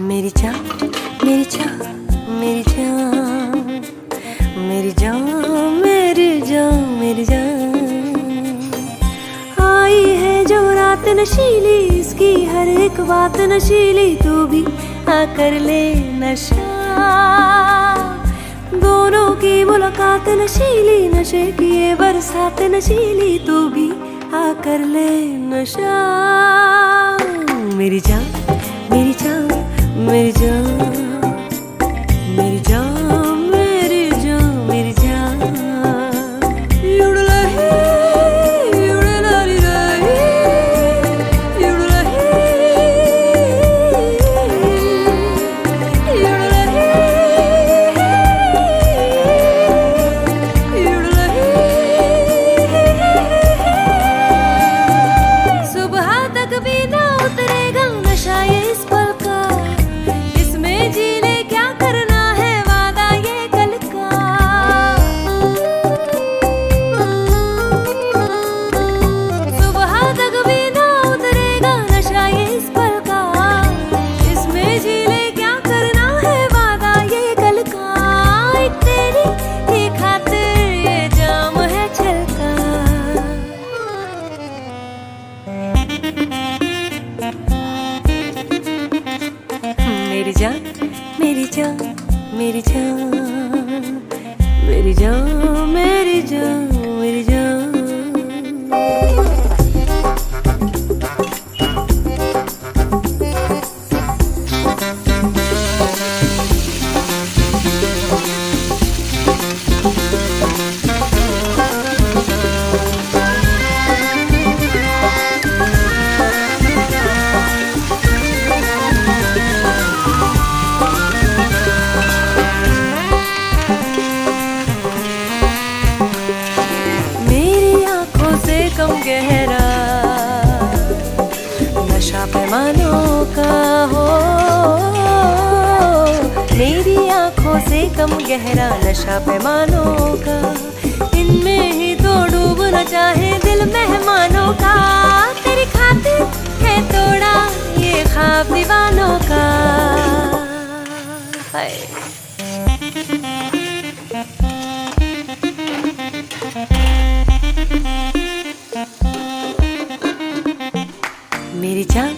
मेरी जान, मेरी जान, मेरी जान, मेरी जान, मेरी जान, मेरी जान। आई है जो रात नशीली, इसकी हर एक बात नशीली, तू भी आकर ले नशा। दोनों की मुलाकात नशीली, नशे की ये बरसात नशीली, तू भी आकर ले नशा। मेरी जान, मेरी जान, मेरी जान, मेरी जान, मेरी जान, मेरी जान। युड़लही, युड़लाली रही, युड़लही, युड़लही, युड़लही। सुबह तक भी ना उतरेगा नशा ये इस पल का, जी ले क्या करना है वादा ये कल का। सुबह तक भी ना उतरेगा नशा ये इस पल का, इसमें जी ले क्या करना है वादा ये कल का। एक तेरी ही खातिर ये जाम है छलका। मेरी जान, मेरी जान, मेरी जान, मेरी जान, मेरी जान, मेरी जान। कम गहरा नशा पैमानों का हो, मेरी आंखों से कम गहरा नशा पैमानों का। इनमें ही तो डूबना चाहे दिल मेहमानों का। तेरी खातिर है तोड़ा ये ख्वाब दीवानों का। हाय मेरी जान,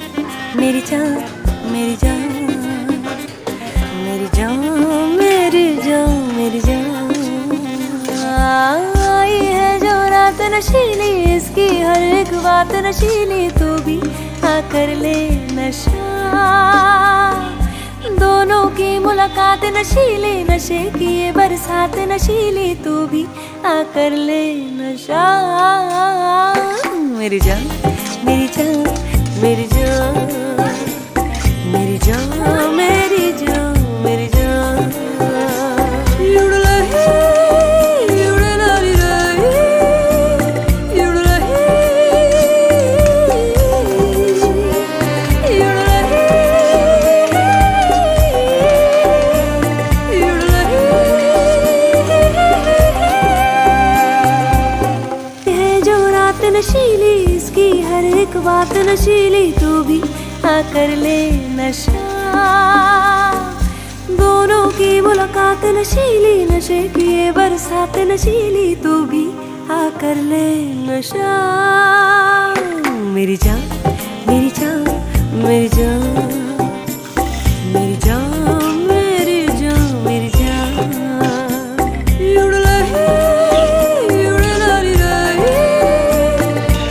मेरी जान, मेरी जान, मेरी जान, मेरी जान, मेरी जान। आई है जो रात नशीली, इसकी हर एक बात नशीली, तू भी आकर ले नशा। दोनों की मुलाकात नशीली, नशे की ये बरसात नशीली, तू भी आकर ले नशा। मेरी जान, मेरी जान, मेरी जान, मेरी जान, मेरी जान, मेरी जान। युड़लही, युड़लाली रही, युड़लही, युड़लही, युड़लही। है जो रात नशीली, इसकी हर एक बात नशीली, तू भी आकर ले नशा। दोनों की मुलाकात नशीली, नशे की ये बरसात नशीली, तू भी आकर ले नशा। मेरी जान, मेरी जान, मेरी जान, मेरी जान, मेरी जान, मेरी जान। युड़लही, युड़लाली रही,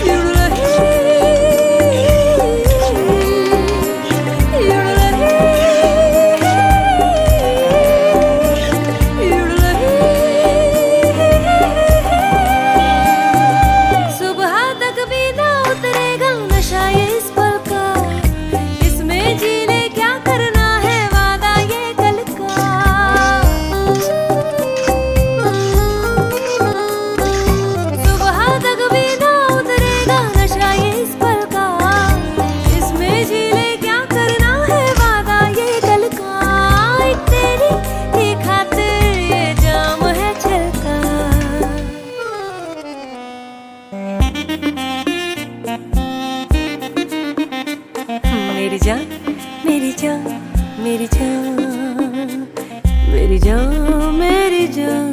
युड़लही, युड़लही, युड़लही। सुबह तक भी ना उतरेगा नशा ये इस पल का, इसमें मेरी जान मेरी जान मेरी जान मेरी जान मेरी जान।